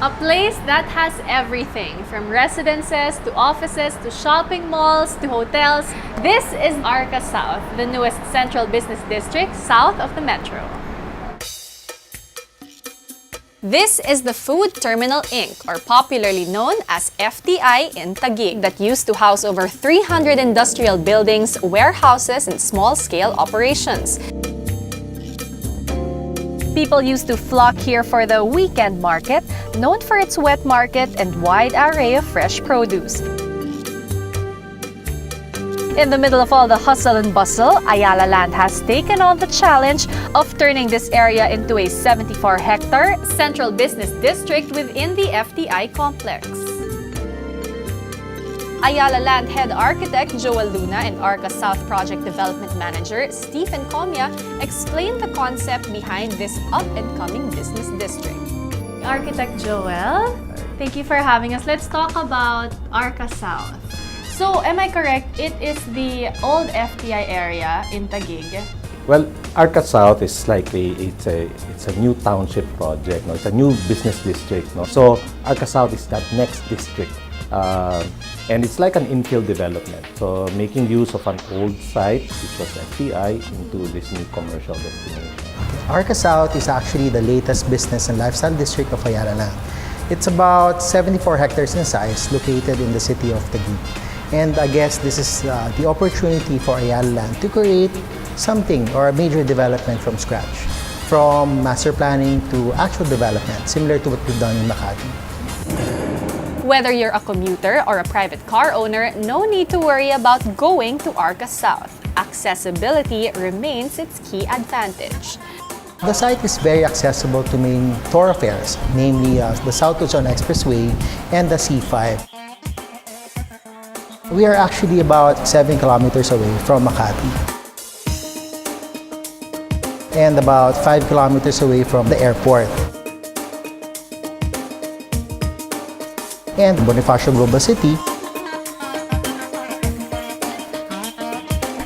A place that has everything from residences to offices to shopping malls to hotels. This is Arca South, the newest central business district south of the metro. This is the Food Terminal Inc., or popularly known as FTI in Taguig, that used to house over 300 industrial buildings, warehouses, and small-scale operations. People used to flock here for the weekend market, known for its wet market and wide array of fresh produce. In the middle of all the hustle and bustle, Ayala Land has taken on the challenge of turning this area into a 74-hectare central business district within the FTI complex. Ayala Land head architect Joel Luna and Arca South project development manager Stephen Comia explained the concept behind this up-and-coming business district. Architect Joel, thank you for having us. Let's talk about Arca South. So, am I correct? It is the old FTI area in Taguig. Well, Arca South is it's a new township project. No? It's a new business district. No? So, Arca South is that next district. And it's like an infill development. So, making use of an old site, which was FTI, into this new commercial destination. Arca South is actually the latest business and lifestyle district of Ayala Land. It's about 74 hectares in size, located in the city of Taguig. And I guess this is the opportunity for Ayala Land to create something or a major development from scratch, from master planning to actual development, similar to what we've done in Makati. Whether you're a commuter or a private car owner, no need to worry about going to Arca South. Accessibility remains its key advantage. The site is very accessible to main thoroughfares, namely the South Luzon Expressway and the C5. We are actually about 7 kilometers away from Makati and about 5 kilometers away from the airport. And Bonifacio Global City.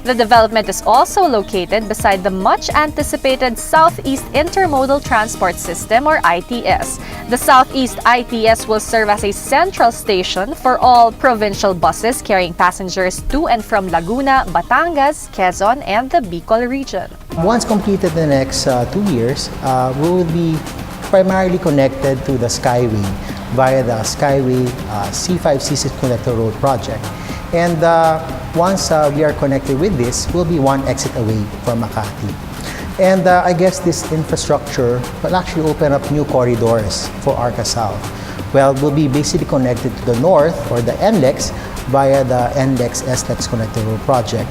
The development is also located beside the much-anticipated Southeast Intermodal Transport System, or ITS. The Southeast ITS will serve as a central station for all provincial buses carrying passengers to and from Laguna, Batangas, Quezon, and the Bicol region. Once completed in the next 2 years, we will be primarily connected to the Skyway via the Skyway C5 C6 Connector Road project. And once we are connected with this, we'll be one exit away from Makati. And I guess this infrastructure will actually open up new corridors for Arca South. Well, we'll be basically connected to the north, or the NLEX, via the NLEX SLEX Connector Road project.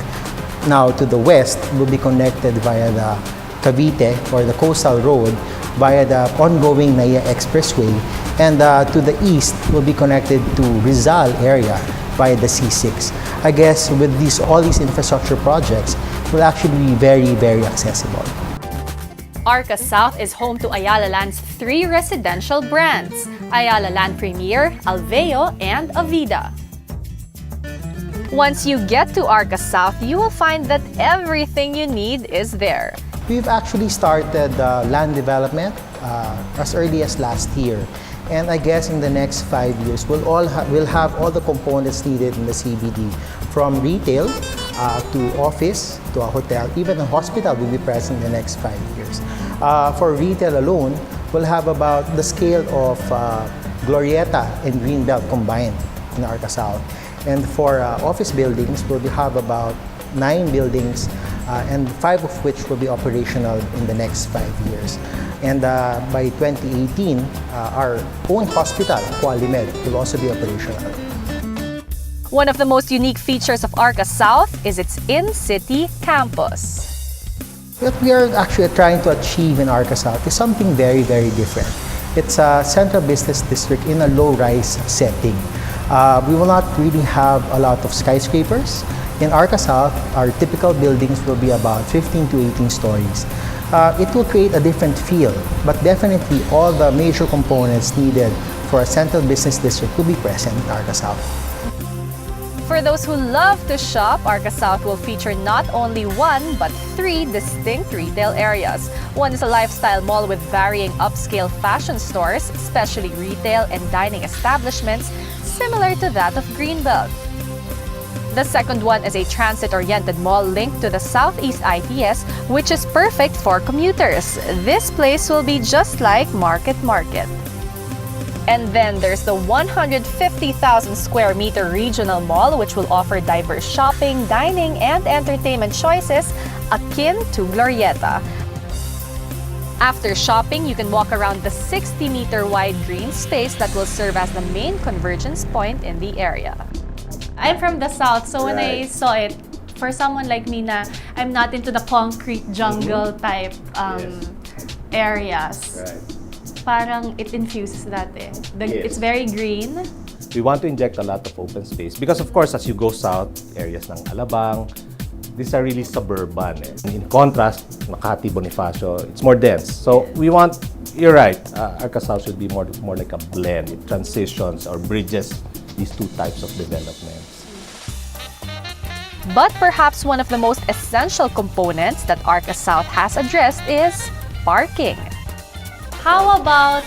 Now to the west, we'll be connected via the Cavite, or the Coastal Road, via the ongoing Naya Expressway. And to the east, we'll be connected to Rizal area via the C6. I guess with all these infrastructure projects, will actually be very, very accessible. Arca South is home to Ayala Land's 3 residential brands: Ayala Land Premier, Alveo, and Avida. Once you get to Arca South, you will find that everything you need is there. We've actually started land development as early as last year. And I guess in the next 5 years, we'll have all the components needed in the CBD, from retail to office to a hotel. Even a hospital will be present in the next 5 years. For retail alone, we'll have about the scale of Glorieta and Greenbelt combined in Arca South. And for office buildings, we'll have about 9 buildings, and 5 of which will be operational in the next 5 years. And by 2018, our own hospital, Qualimed, will also be operational. One of the most unique features of Arca South is its in-city campus. What we are actually trying to achieve in Arca South is something very, very different. It's a central business district in a low-rise setting. We will not really have a lot of skyscrapers. In Arca South, our typical buildings will be about 15 to 18 stories. It will create a different feel, but definitely all the major components needed for a central business district will be present in Arca South. For those who love to shop, Arca South will feature not only one, but 3 distinct retail areas. One is a lifestyle mall with varying upscale fashion stores, especially retail and dining establishments, similar to that of Greenbelt. The second one is a transit-oriented mall linked to the Southeast ITS, which is perfect for commuters. This place will be just like Market. And then there's the 150,000 square meter regional mall, which will offer diverse shopping, dining, and entertainment choices akin to Glorieta. After shopping, you can walk around the 60-meter wide green space that will serve as the main convergence point in the area. I'm from the South, so when I saw it, for someone like me na I'm not into the concrete jungle type areas, parang it infuses that eh. It's very green. We want to inject a lot of open space because, of course, as you go south, areas ng Alabang, these are really suburban. In contrast, Makati, Bonifacio, it's more dense. So we want, you're right, Arca South should be more like a blend. It transitions or bridges these two types of developments. But perhaps one of the most essential components that Arca South has addressed is parking. How about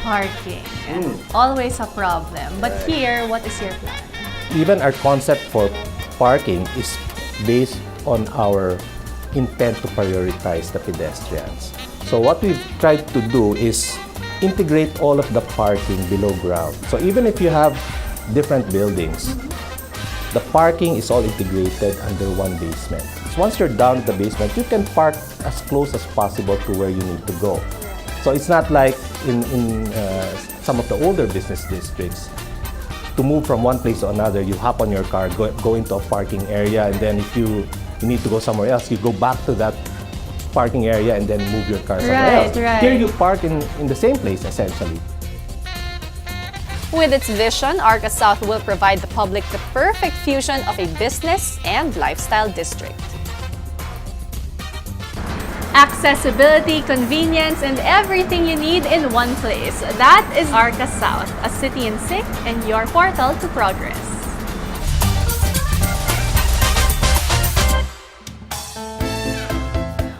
parking? Always a problem. But here, what is your plan? Even our concept for parking is based on our intent to prioritize the pedestrians. So what we've tried to do is integrate all of the parking below ground. So even if you have different buildings, the parking is all integrated under one basement. So once you're down at the basement, you can park as close as possible to where you need to go. So it's not like in some of the older business districts, to move from one place to another, you hop on your car, go into a parking area, and then if you need to go somewhere else, you go back to that parking area and then move your car somewhere else. Here you park in the same place, essentially. With its vision, Arca South will provide the public the perfect fusion of a business and lifestyle district. Accessibility, convenience, and everything you need in one place. That is Arca South, a city in sync and your portal to progress.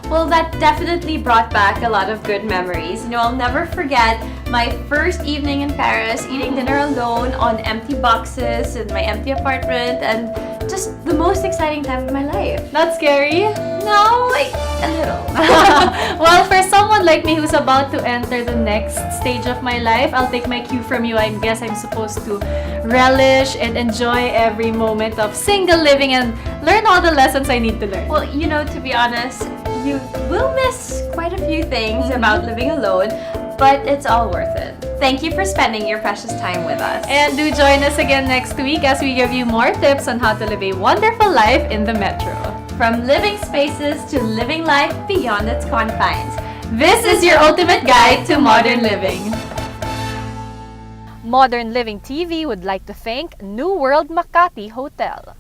Well, that definitely brought back a lot of good memories. You know, I'll never forget my first evening in Paris, eating dinner alone on empty boxes in my empty apartment, and just the most exciting time of my life. Not scary? No, like a little. Well, for someone like me who's about to enter the next stage of my life, I'll take my cue from you. I guess I'm supposed to relish and enjoy every moment of single living and learn all the lessons I need to learn. Well, you know, to be honest, you will miss quite a few things about living alone, but it's all worth it. Thank you for spending your precious time with us. And do join us again next week as we give you more tips on how to live a wonderful life in the metro. From living spaces to living life beyond its confines. This is your ultimate guide to modern living. Modern Living TV would like to thank New World Makati Hotel.